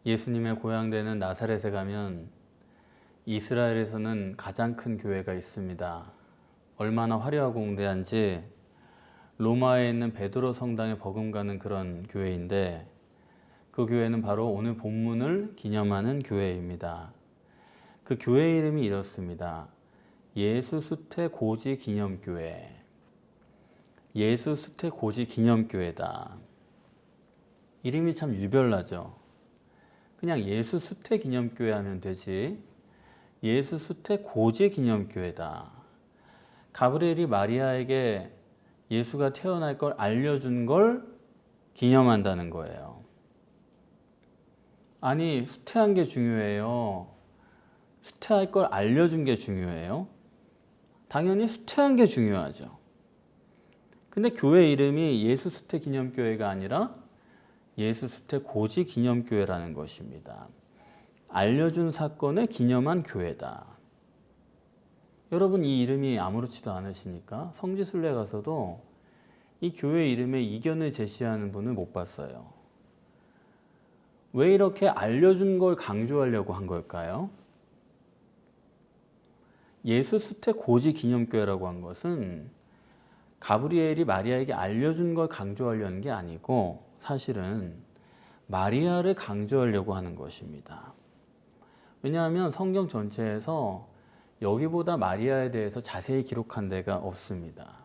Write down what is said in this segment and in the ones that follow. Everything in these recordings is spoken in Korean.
예수님의 고향되는 나사렛에 가면 이스라엘에서는 가장 큰 교회가 있습니다. 얼마나 화려하고 웅대한지 로마에 있는 베드로 성당에 버금가는 그런 교회인데, 그 교회는 바로 오늘 본문을 기념하는 교회입니다. 그 교회 이름이 이렇습니다. 예수수태 고지 기념교회. 예수수태 고지 기념교회다. 이름이 참 유별나죠. 그냥 예수수태 기념교회 하면 되지, 예수수태 고지 기념교회다. 가브리엘이 마리아에게 예수가 태어날 걸 알려준 걸 기념한다는 거예요. 아니, 수태한 게 중요해요? 수태할 걸 알려준 게 중요해요? 당연히 수태한 게 중요하죠. 근데 교회 이름이 예수수태 기념교회가 아니라 예수수태 고지 기념교회라는 것입니다. 알려준 사건을 기념한 교회다. 여러분, 이 이름이 아무렇지도 않으십니까? 성지순례 가서도 이 교회 이름에 이견을 제시하는 분을 못 봤어요. 왜 이렇게 알려준 걸 강조하려고 한 걸까요? 예수수태 고지 기념교회라고 한 것은 가브리엘이 마리아에게 알려준 걸 강조하려는 게 아니고, 사실은 마리아를 강조하려고 하는 것입니다. 왜냐하면 성경 전체에서 여기보다 마리아에 대해서 자세히 기록한 데가 없습니다.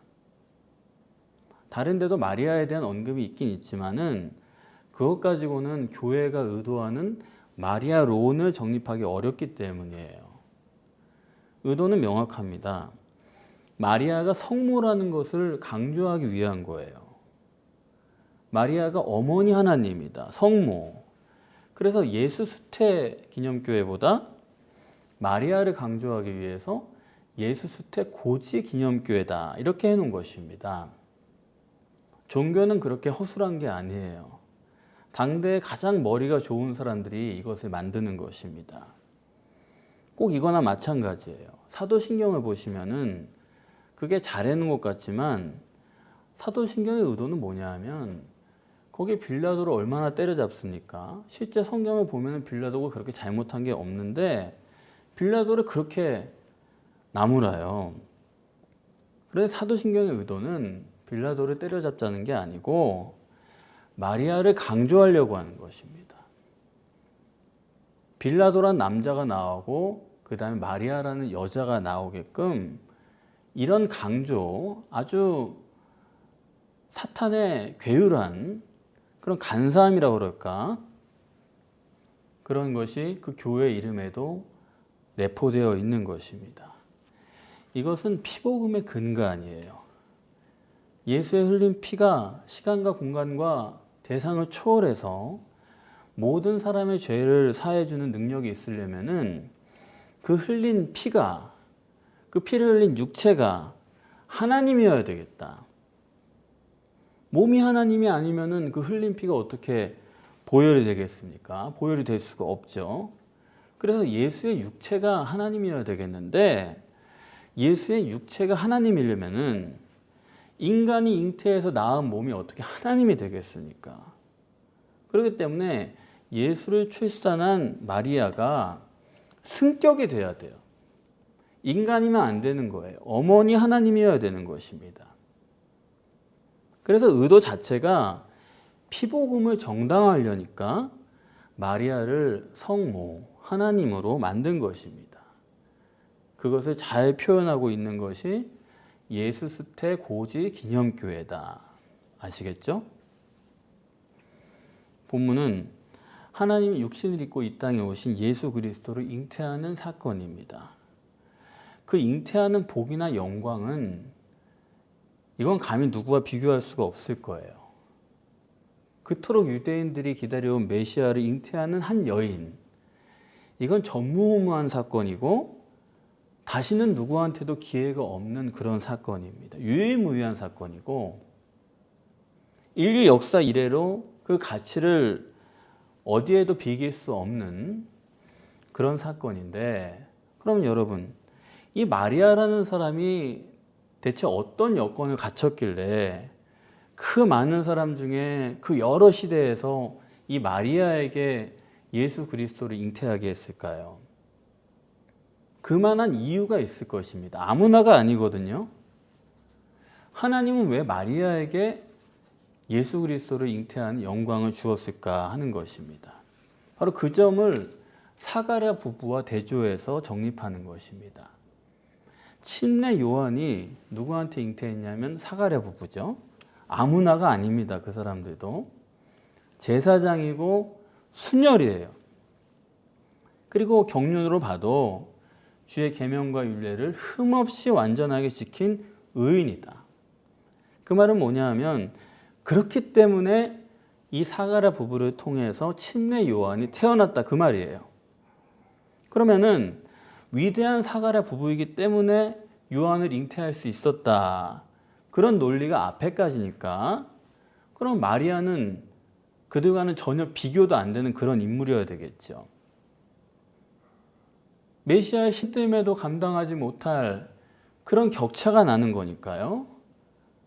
다른 데도 마리아에 대한 언급이 있긴 있지만은 그것 가지고는 교회가 의도하는 마리아론을 정립하기 어렵기 때문이에요. 의도는 명확합니다. 마리아가 성모라는 것을 강조하기 위한 거예요. 마리아가 어머니 하나님이다. 성모. 그래서 예수수태 기념교회보다 마리아를 강조하기 위해서 예수수태 고지 기념교회다. 이렇게 해놓은 것입니다. 종교는 그렇게 허술한 게 아니에요. 당대에 가장 머리가 좋은 사람들이 이것을 만드는 것입니다. 꼭 이거나 마찬가지예요. 사도신경을 보시면은 그게 잘 해놓은 것 같지만 사도신경의 의도는 뭐냐 하면, 거기 빌라도를 얼마나 때려잡습니까? 실제 성경을 보면 빌라도가 그렇게 잘못한 게 없는데 빌라도를 그렇게 나무라요. 그래서 사도신경의 의도는 빌라도를 때려잡자는 게 아니고 마리아를 강조하려고 하는 것입니다. 빌라도란 남자가 나오고 그 다음에 마리아라는 여자가 나오게끔 이런 강조, 아주 사탄의 괴율한 그런 간사함이라고 그럴까? 그런 것이 그 교회 이름에도 내포되어 있는 것입니다. 이것은 피복음의 근간이에요. 예수의 흘린 피가 시간과 공간과 대상을 초월해서 모든 사람의 죄를 사해주는 능력이 있으려면은 그 흘린 피가, 그 피를 흘린 육체가 하나님이어야 되겠다. 몸이 하나님이 아니면은 그 흘린 피가 어떻게 보혈이 되겠습니까? 보혈이 될 수가 없죠. 그래서 예수의 육체가 하나님이어야 되겠는데, 예수의 육체가 하나님이려면은 인간이 잉태해서 낳은 몸이 어떻게 하나님이 되겠습니까? 그렇기 때문에 예수를 출산한 마리아가 승격이 돼야 돼요. 인간이면 안 되는 거예요. 어머니 하나님이어야 되는 것입니다. 그래서 의도 자체가 피복음을 정당화하려니까 마리아를 성모, 하나님으로 만든 것입니다. 그것을 잘 표현하고 있는 것이 예수수태 고지 기념교회다. 아시겠죠? 본문은 하나님이 육신을 입고 이 땅에 오신 예수 그리스도를 잉태하는 사건입니다. 그 잉태하는 복이나 영광은 이건 감히 누구와 비교할 수가 없을 거예요. 그토록 유대인들이 기다려온 메시아를 잉태하는 한 여인, 이건 전무후무한 사건이고 다시는 누구한테도 기회가 없는 그런 사건입니다. 유일무이한 사건이고 인류 역사 이래로 그 가치를 어디에도 비길 수 없는 그런 사건인데, 그럼 여러분, 이 마리아라는 사람이 대체 어떤 여건을 갖췄길래 그 많은 사람 중에 그 여러 시대에서 이 마리아에게 예수 그리스도를 잉태하게 했을까요? 그만한 이유가 있을 것입니다. 아무나가 아니거든요. 하나님은 왜 마리아에게 예수 그리스도를 잉태하는 영광을 주었을까 하는 것입니다. 바로 그 점을 사가랴 부부와 대조해서 정립하는 것입니다. 침례 요한이 누구한테 잉태했냐면 사가랴 부부죠. 아무나가 아닙니다. 그 사람들도. 제사장이고 순혈이에요. 그리고 경륜으로 봐도 주의 계명과 율례를 흠없이 완전하게 지킨 의인이다. 그 말은 뭐냐 하면 그렇기 때문에 이 사가랴 부부를 통해서 침례 요한이 태어났다 그 말이에요. 그러면은 위대한 사가랴 부부이기 때문에 요한을 잉태할 수 있었다. 그런 논리가 앞에까지니까 그럼 마리아는 그들과는 전혀 비교도 안 되는 그런 인물이어야 되겠죠. 메시아의 신됨에도 감당하지 못할 그런 격차가 나는 거니까요.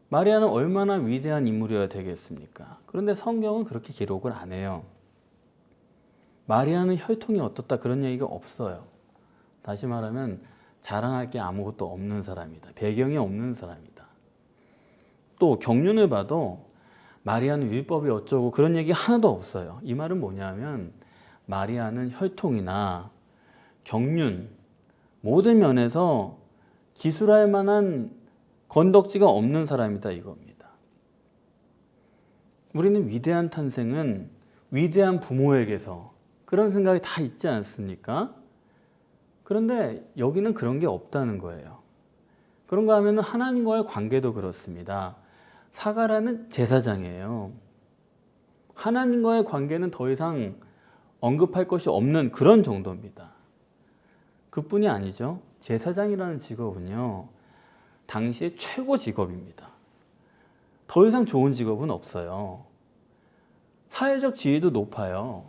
마리아는 얼마나 위대한 인물이어야 되겠습니까? 그런데 성경은 그렇게 기록을 안 해요. 마리아는 혈통이 어떻다 그런 얘기가 없어요. 다시 말하면 자랑할 게 아무것도 없는 사람이다. 배경이 없는 사람이다. 또 경륜을 봐도 마리아는 율법이 어쩌고 그런 얘기 하나도 없어요. 이 말은 뭐냐면 마리아는 혈통이나 경륜 모든 면에서 기술할 만한 건덕지가 없는 사람이다 이겁니다. 우리는 위대한 탄생은 위대한 부모에게서 그런 생각이 다 있지 않습니까? 그런데 여기는 그런 게 없다는 거예요. 그런가 하면 하나님과의 관계도 그렇습니다. 사가랴는 제사장이에요. 하나님과의 관계는 더 이상 언급할 것이 없는 그런 정도입니다. 그뿐이 아니죠. 제사장이라는 직업은요, 당시의 최고 직업입니다. 더 이상 좋은 직업은 없어요. 사회적 지위도 높아요.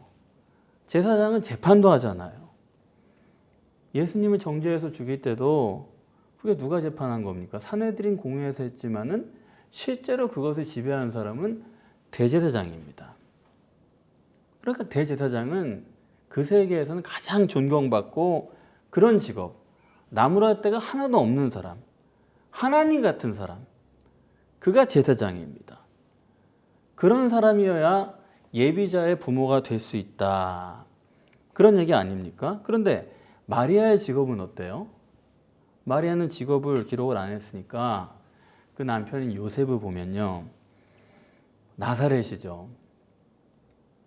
제사장은 재판도 하잖아요. 예수님을 정죄해서 죽일 때도 그게 누가 재판한 겁니까? 산헤드린 공회에서 했지만은 실제로 그것을 지배하는 사람은 대제사장입니다. 그러니까 대제사장은 그 세계에서는 가장 존경받고 그런 직업, 나무랄 데가 하나도 없는 사람, 하나님 같은 사람, 그가 제사장입니다. 그런 사람이어야 예비자의 부모가 될 수 있다. 그런 얘기 아닙니까? 그런데 마리아의 직업은 어때요? 마리아는 직업을 기록을 안 했으니까 그 남편인 요셉을 보면요. 나사렛이죠.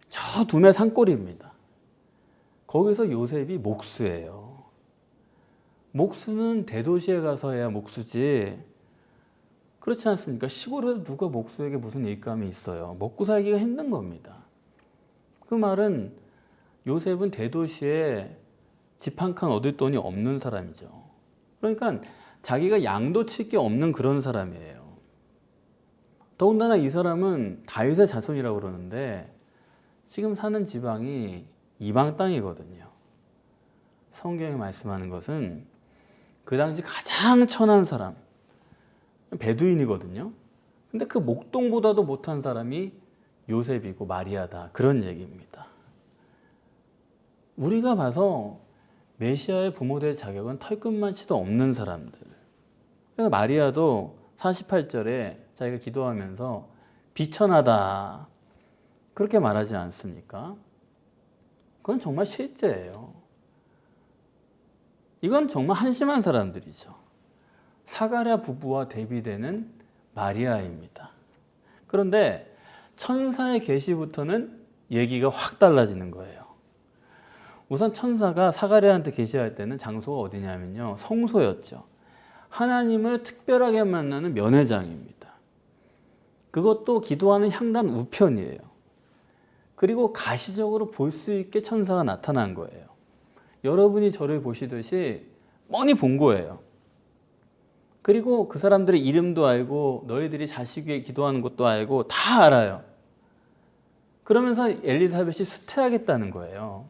저 두메 산골입니다. 거기서 요셉이 목수예요. 목수는 대도시에 가서 해야 목수지. 그렇지 않습니까? 시골에서 누가 목수에게 무슨 일감이 있어요. 먹고 살기가 힘든 겁니다. 그 말은 요셉은 대도시에 집 한 칸 얻을 돈이 없는 사람이죠. 그러니까 자기가 양도 칠 게 없는 그런 사람이에요. 더군다나 이 사람은 다윗의 자손이라고 그러는데 지금 사는 지방이 이방 땅이거든요. 성경에 말씀하는 것은 그 당시 가장 천한 사람, 베두인이거든요. 근데 그 목동보다도 못한 사람이 요셉이고 마리아다. 그런 얘기입니다. 우리가 봐서 메시아의 부모 될 자격은 털끝만치도 없는 사람들. 그래서 마리아도 48절에 자기가 기도하면서 비천하다. 그렇게 말하지 않습니까? 그건 정말 실제예요. 이건 정말 한심한 사람들이죠. 사가랴 부부와 대비되는 마리아입니다. 그런데 천사의 계시부터는 얘기가 확 달라지는 거예요. 우선 천사가 사가랴한테 계시할 때는 장소가 어디냐면요. 성소였죠. 하나님을 특별하게 만나는 면회장입니다. 그것도 기도하는 향단 우편이에요. 그리고 가시적으로 볼 수 있게 천사가 나타난 거예요. 여러분이 저를 보시듯이 뻔히 본 거예요. 그리고 그 사람들의 이름도 알고 너희들이 자식 위해 기도하는 것도 알고 다 알아요. 그러면서 엘리사벳이 수태하겠다는 거예요.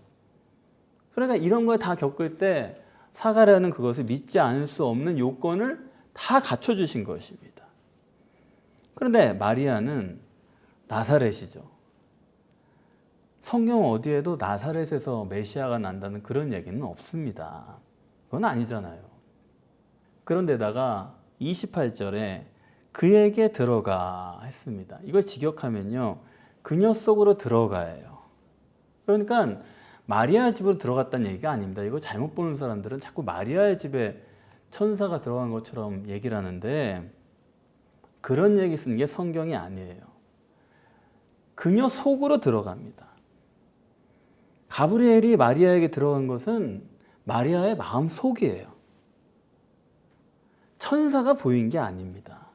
그러니까 이런 걸 다 겪을 때 사가랴는 그것을 믿지 않을 수 없는 요건을 다 갖춰주신 것입니다. 그런데 마리아는 나사렛이죠. 성경 어디에도 나사렛에서 메시아가 난다는 그런 얘기는 없습니다. 그건 아니잖아요. 그런데다가 28절에 그에게 들어가 했습니다. 이걸 직역하면요, 그녀 속으로 들어가예요. 그러니까 마리아 집으로 들어갔다는 얘기가 아닙니다. 이거 잘못 보는 사람들은 자꾸 마리아의 집에 천사가 들어간 것처럼 얘기를 하는데, 그런 얘기 쓰는 게 성경이 아니에요. 그녀 속으로 들어갑니다. 가브리엘이 마리아에게 들어간 것은 마리아의 마음 속이에요. 천사가 보인 게 아닙니다.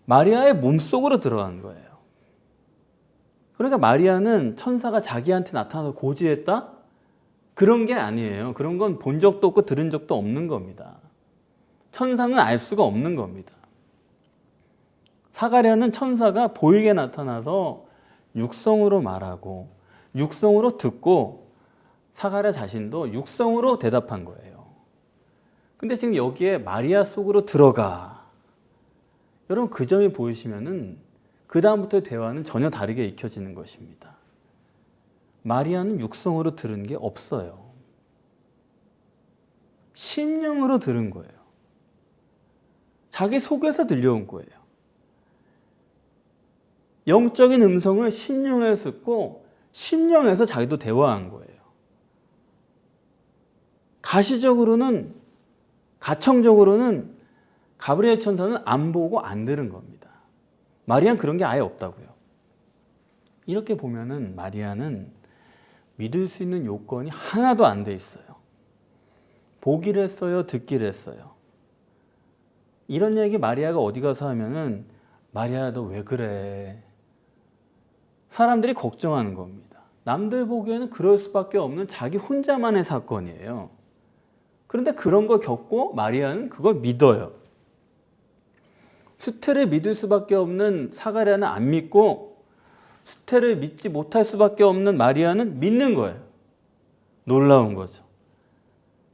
마리아의 몸속으로 들어간 거예요. 그러니까 마리아는 천사가 자기한테 나타나서 고지했다? 그런 게 아니에요. 그런 건 본 적도 없고 들은 적도 없는 겁니다. 천사는 알 수가 없는 겁니다. 사가랴는 천사가 보이게 나타나서 육성으로 말하고 육성으로 듣고 사가랴 자신도 육성으로 대답한 거예요. 근데 지금 여기에 마리아 속으로 들어가. 여러분 그 점이 보이시면은 그 다음부터의 대화는 전혀 다르게 익혀지는 것입니다. 마리아는 육성으로 들은 게 없어요. 심령으로 들은 거예요. 자기 속에서 들려온 거예요. 영적인 음성을 심령에서 듣고 심령에서 자기도 대화한 거예요. 가시적으로는, 가청적으로는 가브리엘 천사는 안 보고 안 들은 겁니다. 마리아는 그런 게 아예 없다고요. 이렇게 보면은 마리아는 믿을 수 있는 요건이 하나도 안 돼 있어요. 보기를 했어요, 듣기를 했어요. 이런 얘기 마리아가 어디 가서 하면은 마리아 너 왜 그래? 사람들이 걱정하는 겁니다. 남들 보기에는 그럴 수밖에 없는 자기 혼자만의 사건이에요. 그런데 그런 거 겪고 마리아는 그걸 믿어요. 수태를 믿을 수밖에 없는 사가랴는 안 믿고 수태를 믿지 못할 수밖에 없는 마리아는 믿는 거예요. 놀라운 거죠.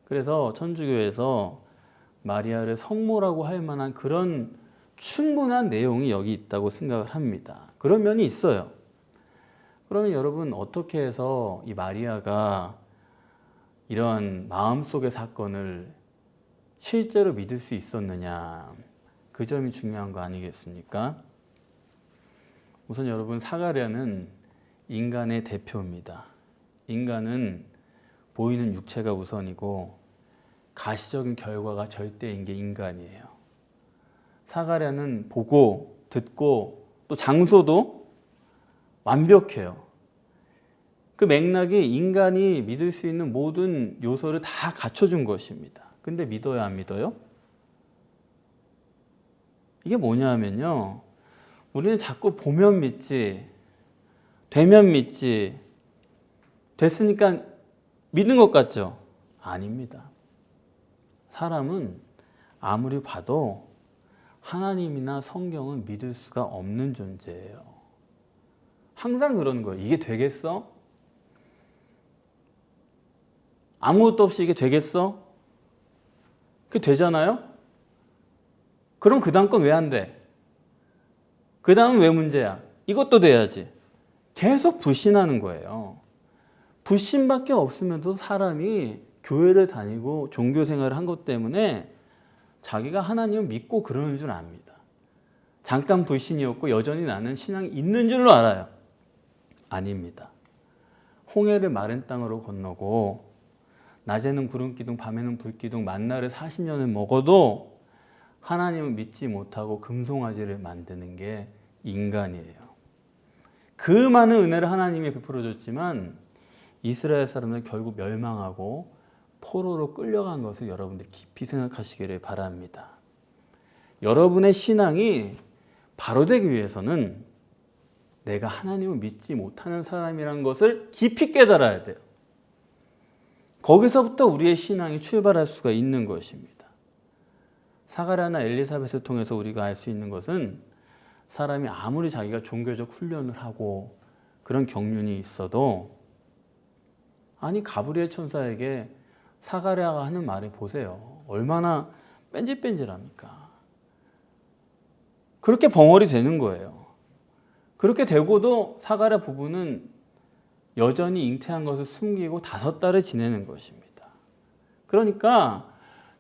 그래서 천주교에서 마리아를 성모라고 할 만한 그런 충분한 내용이 여기 있다고 생각을 합니다. 그런 면이 있어요. 그러면 여러분 어떻게 해서 이 마리아가 이런 마음속의 사건을 실제로 믿을 수 있었느냐, 그 점이 중요한 거 아니겠습니까? 우선 여러분 사가랴는 인간의 대표입니다. 인간은 보이는 육체가 우선이고 가시적인 결과가 절대인 게 인간이에요. 사가랴는 보고 듣고 또 장소도 완벽해요. 그 맥락이 인간이 믿을 수 있는 모든 요소를 다 갖춰준 것입니다. 근데 믿어요, 안 믿어요? 이게 뭐냐 하면요, 우리는 자꾸 보면 믿지, 되면 믿지, 됐으니까 믿는 것 같죠? 아닙니다. 사람은 아무리 봐도 하나님이나 성경은 믿을 수가 없는 존재예요. 항상 그러는 거예요. 이게 되겠어? 아무것도 없이 이게 되겠어? 그게 되잖아요? 그럼 그 다음 건 왜 안 돼? 그 다음은 왜 문제야? 이것도 돼야지. 계속 불신하는 거예요. 불신밖에 없으면서 사람이 교회를 다니고 종교 생활을 한 것 때문에 자기가 하나님을 믿고 그러는 줄 압니다. 잠깐 불신이었고 여전히 나는 신앙이 있는 줄로 알아요. 아닙니다. 홍해를 마른 땅으로 건너고 낮에는 구름기둥 밤에는 불기둥 만나를 40년을 먹어도 하나님을 믿지 못하고 금송아지를 만드는 게 인간이에요. 그 많은 은혜를 하나님이 베풀어 줬지만 이스라엘 사람은 결국 멸망하고 포로로 끌려간 것을 여러분들이 깊이 생각하시기를 바랍니다. 여러분의 신앙이 바로 되기 위해서는 내가 하나님을 믿지 못하는 사람이라는 것을 깊이 깨달아야 돼요. 거기서부터 우리의 신앙이 출발할 수가 있는 것입니다. 사가랴나 엘리사벳을 통해서 우리가 알 수 있는 것은 사람이 아무리 자기가 종교적 훈련을 하고 그런 경륜이 있어도, 아니 가브리엘 천사에게 사가랴가 하는 말을 보세요. 얼마나 뺀질뺀질합니까? 그렇게 벙어리 되는 거예요. 그렇게 되고도 사가랴 부부는 여전히 잉태한 것을 숨기고 5달을 지내는 것입니다. 그러니까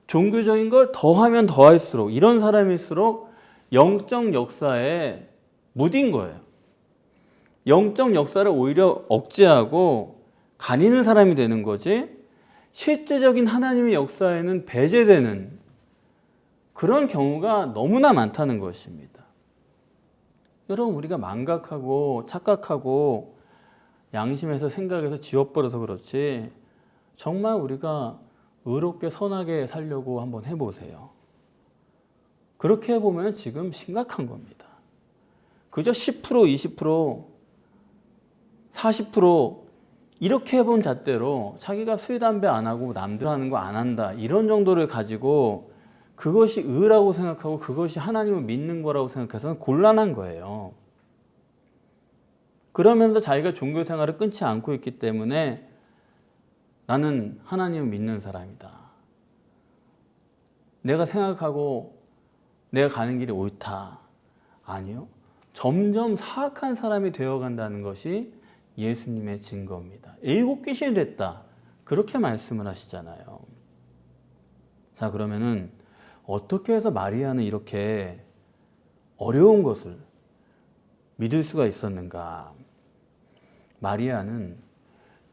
종교적인 걸 더하면 더할수록 이런 사람일수록 영적 역사에 무딘 거예요. 영적 역사를 오히려 억제하고 가리는 사람이 되는 거지, 실제적인 하나님의 역사에는 배제되는 그런 경우가 너무나 많다는 것입니다. 여러분, 우리가 망각하고 착각하고 양심에서 생각해서 지워버려서 그렇지, 정말 우리가 의롭게 선하게 살려고 한번 해보세요. 그렇게 해보면 지금 심각한 겁니다. 그저 10%, 20%, 40% 이렇게 해본 잣대로 자기가 술, 담배 안 하고 남들 하는 거 안 한다, 이런 정도를 가지고 그것이 의라고 생각하고 그것이 하나님을 믿는 거라고 생각해서는 곤란한 거예요. 그러면서 자기가 종교 생활을 끊지 않고 있기 때문에 나는 하나님을 믿는 사람이다, 내가 생각하고 내가 가는 길이 옳다. 아니요. 점점 사악한 사람이 되어간다는 것이 예수님의 증거입니다. 7 귀신이 됐다, 그렇게 말씀을 하시잖아요. 자, 그러면은 어떻게 해서 마리아는 이렇게 어려운 것을 믿을 수가 있었는가? 마리아는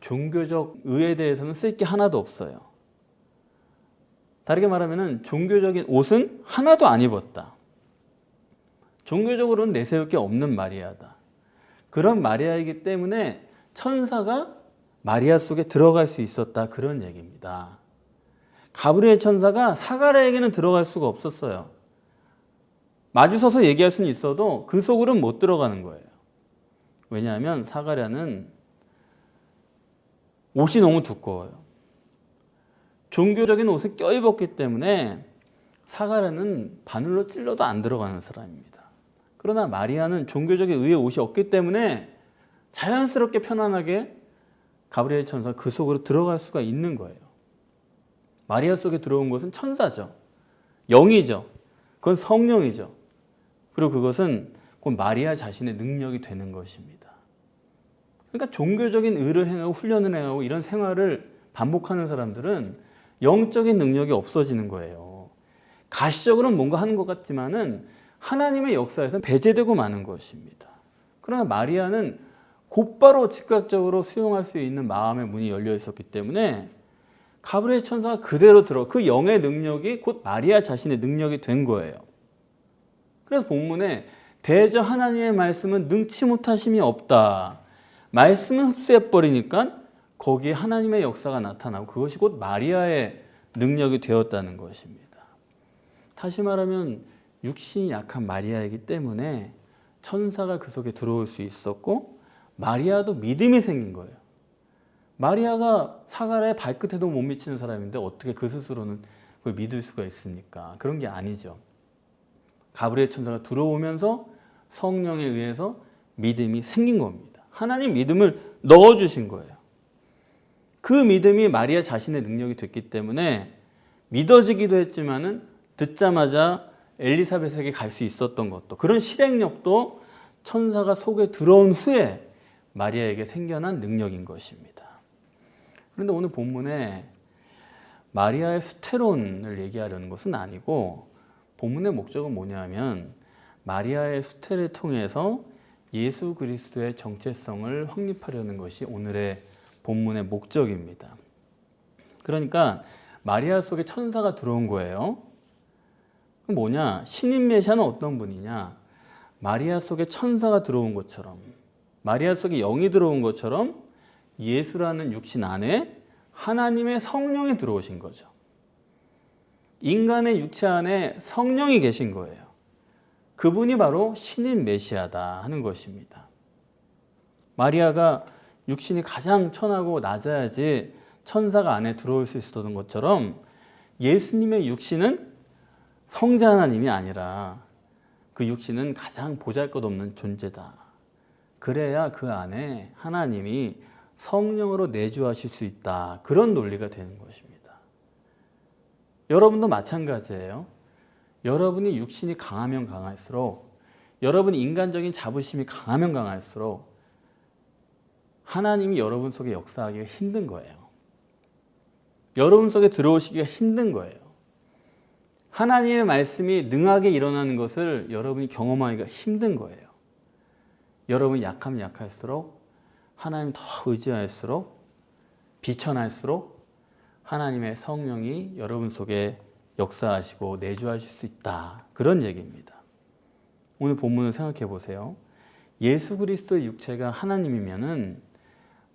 종교적 의에 대해서는 쓸 게 하나도 없어요. 다르게 말하면 종교적인 옷은 하나도 안 입었다. 종교적으로는 내세울 게 없는 마리아다. 그런 마리아이기 때문에 천사가 마리아 속에 들어갈 수 있었다, 그런 얘기입니다. 가브리엘 천사가 사가랴에게는 들어갈 수가 없었어요. 마주서서 얘기할 수는 있어도 그 속으로는 못 들어가는 거예요. 왜냐하면 사가랴는 옷이 너무 두꺼워요. 종교적인 옷을 껴입었기 때문에 사가랴는 바늘로 찔러도 안 들어가는 사람입니다. 그러나 마리아는 종교적인 의의 옷이 없기 때문에 자연스럽게 편안하게 가브리엘 천사가 그 속으로 들어갈 수가 있는 거예요. 마리아 속에 들어온 것은 천사죠. 영이죠. 그건 성령이죠. 그리고 그것은 곧 마리아 자신의 능력이 되는 것입니다. 그러니까 종교적인 의를 행하고 훈련을 행하고 이런 생활을 반복하는 사람들은 영적인 능력이 없어지는 거예요. 가시적으로는 뭔가 하는 것 같지만은 하나님의 역사에서는 배제되고 마는 것입니다. 그러나 마리아는 곧바로 즉각적으로 수용할 수 있는 마음의 문이 열려 있었기 때문에 가브리엘 천사가 그대로 그 영의 능력이 곧 마리아 자신의 능력이 된 거예요. 그래서 본문에 대저 하나님의 말씀은 능치 못하심이 없다. 말씀을 흡수해버리니까 거기에 하나님의 역사가 나타나고 그것이 곧 마리아의 능력이 되었다는 것입니다. 다시 말하면 육신이 약한 마리아이기 때문에 천사가 그 속에 들어올 수 있었고 마리아도 믿음이 생긴 거예요. 마리아가 사가랴의 발끝에도 못 미치는 사람인데 어떻게 그 스스로는 그걸 믿을 수가 있습니까? 그런 게 아니죠. 가브리엘 천사가 들어오면서 성령에 의해서 믿음이 생긴 겁니다. 하나님 믿음을 넣어주신 거예요. 그 믿음이 마리아 자신의 능력이 됐기 때문에 믿어지기도 했지만은 듣자마자 엘리사벳에게 갈 수 있었던 것도, 그런 실행력도 천사가 속에 들어온 후에 마리아에게 생겨난 능력인 것입니다. 그런데 오늘 본문에 마리아의 수태론을 얘기하려는 것은 아니고 본문의 목적은 뭐냐면 마리아의 수태를 통해서 예수 그리스도의 정체성을 확립하려는 것이 오늘의 본문의 목적입니다. 그러니까 마리아 속에 천사가 들어온 거예요. 그럼 뭐냐? 신인 메시아는 어떤 분이냐? 마리아 속에 천사가 들어온 것처럼, 마리아 속에 영이 들어온 것처럼 예수라는 육신 안에 하나님의 성령이 들어오신 거죠. 인간의 육체 안에 성령이 계신 거예요. 그분이 바로 신인 메시아다 하는 것입니다. 마리아가 육신이 가장 천하고 낮아야지 천사가 안에 들어올 수 있었던 것처럼 예수님의 육신은 성자 하나님이 아니라 그 육신은 가장 보잘것없는 존재다. 그래야 그 안에 하나님이 성령으로 내주하실 수 있다. 그런 논리가 되는 것입니다. 여러분도 마찬가지예요. 여러분이 육신이 강하면 강할수록 여러분 인간적인 자부심이 강하면 강할수록 하나님이 여러분 속에 역사하기가 힘든 거예요. 여러분 속에 들어오시기가 힘든 거예요. 하나님의 말씀이 능하게 일어나는 것을 여러분이 경험하기가 힘든 거예요. 여러분이 약하면 약할수록 하나님 더 의지할수록 비천할수록 하나님의 성령이 여러분 속에 역사하시고 내주하실 수 있다. 그런 얘기입니다. 오늘 본문을 생각해 보세요. 예수 그리스도의 육체가 하나님이면은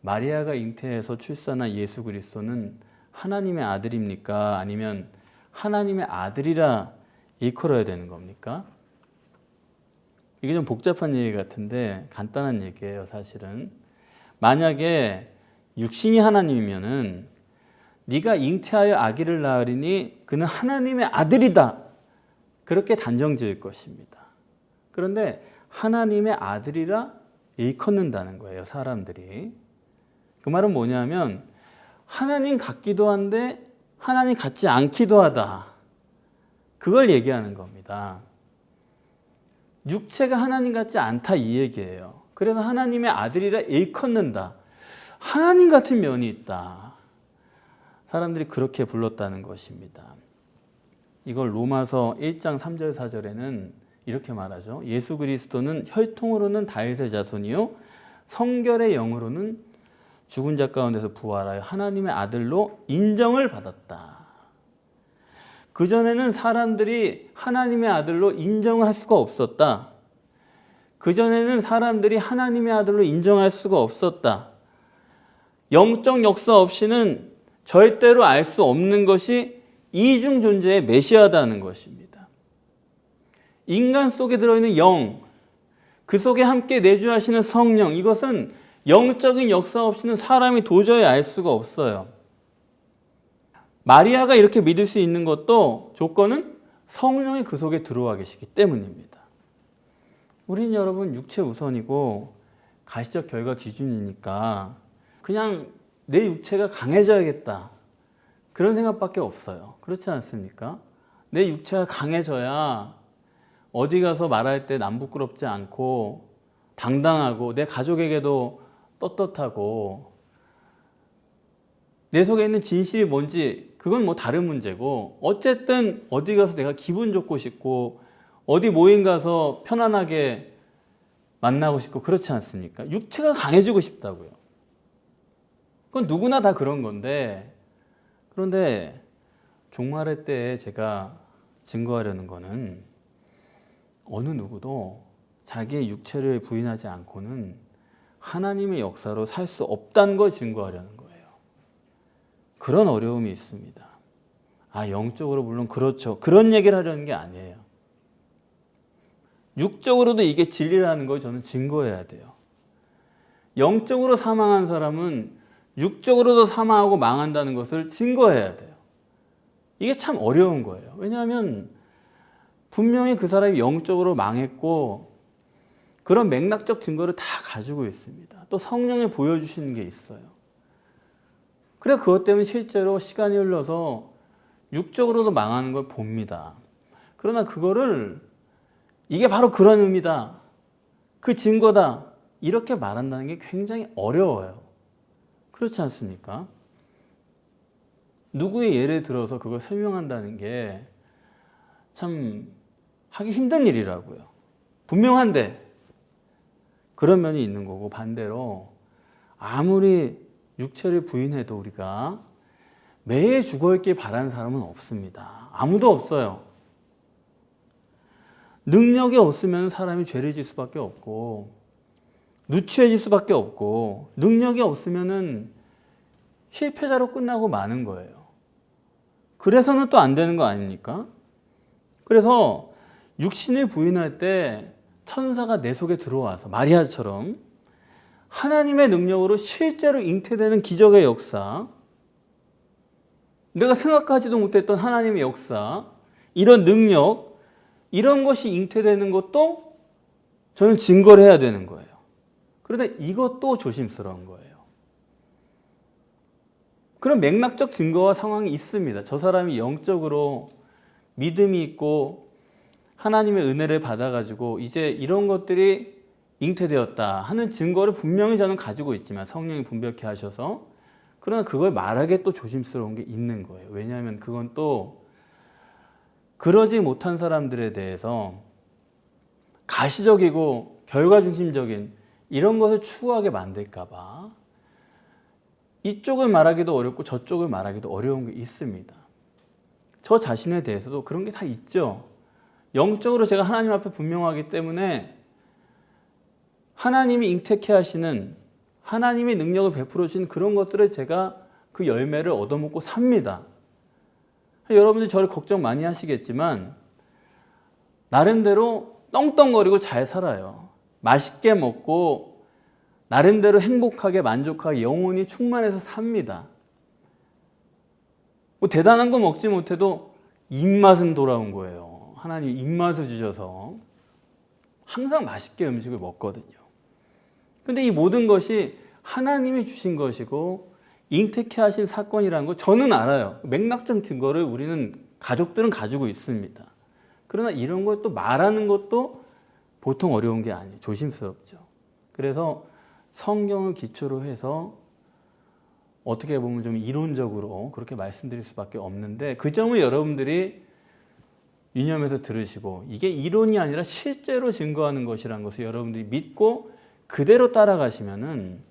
마리아가 잉태해서 출산한 예수 그리스도는 하나님의 아들입니까? 아니면 하나님의 아들이라 일컬어야 되는 겁니까? 이게 좀 복잡한 얘기 같은데 간단한 얘기예요, 사실은. 만약에 육신이 하나님이면은 네가 잉태하여 아기를 낳으리니 그는 하나님의 아들이다. 그렇게 단정 지을 것입니다. 그런데 하나님의 아들이라 일컫는다는 거예요, 사람들이. 그 말은 뭐냐면 하나님 같기도 한데 하나님 같지 않기도 하다. 그걸 얘기하는 겁니다. 육체가 하나님 같지 않다 이 얘기예요. 그래서 하나님의 아들이라 일컫는다. 하나님 같은 면이 있다. 사람들이 그렇게 불렀다는 것입니다. 이걸 로마서 1장 3절 4절에는 이렇게 말하죠. 예수 그리스도는 혈통으로는 다윗의 자손이요 성결의 영으로는 죽은 자 가운데서 부활하여 하나님의 아들로 인정을 받았다. 그전에는 사람들이 하나님의 아들로 인정할 수가 없었다. 그전에는 사람들이 하나님의 아들로 인정할 수가 없었다. 영적 역사 없이는 절대로 알 수 없는 것이 이중 존재의 메시아다는 것입니다. 인간 속에 들어있는 영, 그 속에 함께 내주하시는 성령, 이것은 영적인 역사 없이는 사람이 도저히 알 수가 없어요. 마리아가 이렇게 믿을 수 있는 것도 조건은 성령이 그 속에 들어와 계시기 때문입니다. 우린 여러분 육체 우선이고 가시적 결과 기준이니까 그냥 내 육체가 강해져야겠다. 그런 생각밖에 없어요. 그렇지 않습니까? 내 육체가 강해져야 어디 가서 말할 때 남 부끄럽지 않고 당당하고 내 가족에게도 떳떳하고 내 속에 있는 진실이 뭔지 그건 뭐 다른 문제고 어쨌든 어디 가서 내가 기분 좋고 싶고 어디 모임 가서 편안하게 만나고 싶고 그렇지 않습니까? 육체가 강해지고 싶다고요. 그건 누구나 다 그런 건데 그런데 종말의 때에 제가 증거하려는 거는 어느 누구도 자기의 육체를 부인하지 않고는 하나님의 역사로 살 수 없다는 걸 증거하려는 거예요. 그런 어려움이 있습니다. 영적으로 물론 그렇죠. 그런 얘기를 하려는 게 아니에요. 육적으로도 이게 진리라는 걸 저는 증거해야 돼요. 영적으로 사망한 사람은 육적으로도 사망하고 망한다는 것을 증거해야 돼요. 이게 참 어려운 거예요. 왜냐하면 분명히 그 사람이 영적으로 망했고 그런 맥락적 증거를 다 가지고 있습니다. 또 성령이 보여주시는 게 있어요. 그래 그것 때문에 실제로 시간이 흘러서 육적으로도 망하는 걸 봅니다. 그러나 그거를 이게 바로 그런 의미다. 그 증거다. 이렇게 말한다는 게 굉장히 어려워요. 그렇지 않습니까? 누구의 예를 들어서 그걸 설명한다는 게 참 하기 힘든 일이라고요. 분명한데 그런 면이 있는 거고 반대로 아무리 육체를 부인해도 우리가 매일 죽어있길 바라는 사람은 없습니다. 아무도 없어요. 능력이 없으면 사람이 죄를 질 수밖에 없고 누추해질 수밖에 없고 능력이 없으면 실패자로 끝나고 마는 거예요. 그래서는 또 안 되는 거 아닙니까? 그래서 육신을 부인할 때 천사가 내 속에 들어와서 마리아처럼 하나님의 능력으로 실제로 잉태되는 기적의 역사, 내가 생각하지도 못했던 하나님의 역사, 이런 능력, 이런 것이 잉태되는 것도 저는 증거를 해야 되는 거예요. 그런데 이것도 조심스러운 거예요. 그런 맥락적 증거와 상황이 있습니다. 저 사람이 영적으로 믿음이 있고 하나님의 은혜를 받아가지고 이제 이런 것들이 잉태되었다 하는 증거를 분명히 저는 가지고 있지만 성령이 분별케 하셔서, 그러나 그걸 말하기에 또 조심스러운 게 있는 거예요. 왜냐하면 그건 또 그러지 못한 사람들에 대해서 가시적이고 결과 중심적인 이런 것을 추구하게 만들까 봐 이쪽을 말하기도 어렵고 저쪽을 말하기도 어려운 게 있습니다. 저 자신에 대해서도 그런 게 다 있죠. 영적으로 제가 하나님 앞에 분명하기 때문에 하나님이 잉태케 하시는, 하나님의 능력을 베풀어 주신 그런 것들을 제가 그 열매를 얻어먹고 삽니다. 여러분들이 저를 걱정 많이 하시겠지만 나름대로 떵떵거리고 잘 살아요. 맛있게 먹고 나름대로 행복하게 만족하게 영혼이 충만해서 삽니다. 뭐 대단한 거 먹지 못해도 입맛은 돌아온 거예요. 하나님이 입맛을 주셔서 항상 맛있게 음식을 먹거든요. 근데 이 모든 것이 하나님이 주신 것이고 잉태케 하신 사건이라는 거 저는 알아요. 맥락적 증거를 우리는 가족들은 가지고 있습니다. 그러나 이런 걸 또 말하는 것도 보통 어려운 게 아니에요. 조심스럽죠. 그래서 성경을 기초로 해서 어떻게 보면 좀 이론적으로 그렇게 말씀드릴 수밖에 없는데, 그 점을 여러분들이 유념해서 들으시고 이게 이론이 아니라 실제로 증거하는 것이라는 것을 여러분들이 믿고 그대로 따라가시면은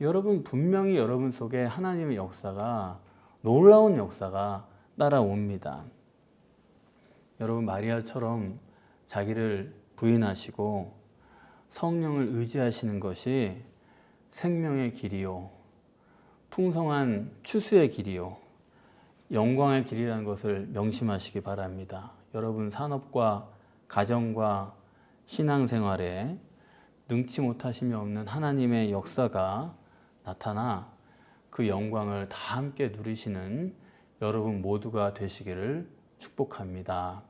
여러분 분명히 여러분 속에 하나님의 역사가, 놀라운 역사가 따라옵니다. 여러분 마리아처럼 자기를 부인하시고 성령을 의지하시는 것이 생명의 길이요, 풍성한 추수의 길이요, 영광의 길이라는 것을 명심하시기 바랍니다. 여러분 산업과 가정과 신앙생활에 능치 못하심이 없는 하나님의 역사가 나타나 그 영광을 다 함께 누리시는 여러분 모두가 되시기를 축복합니다.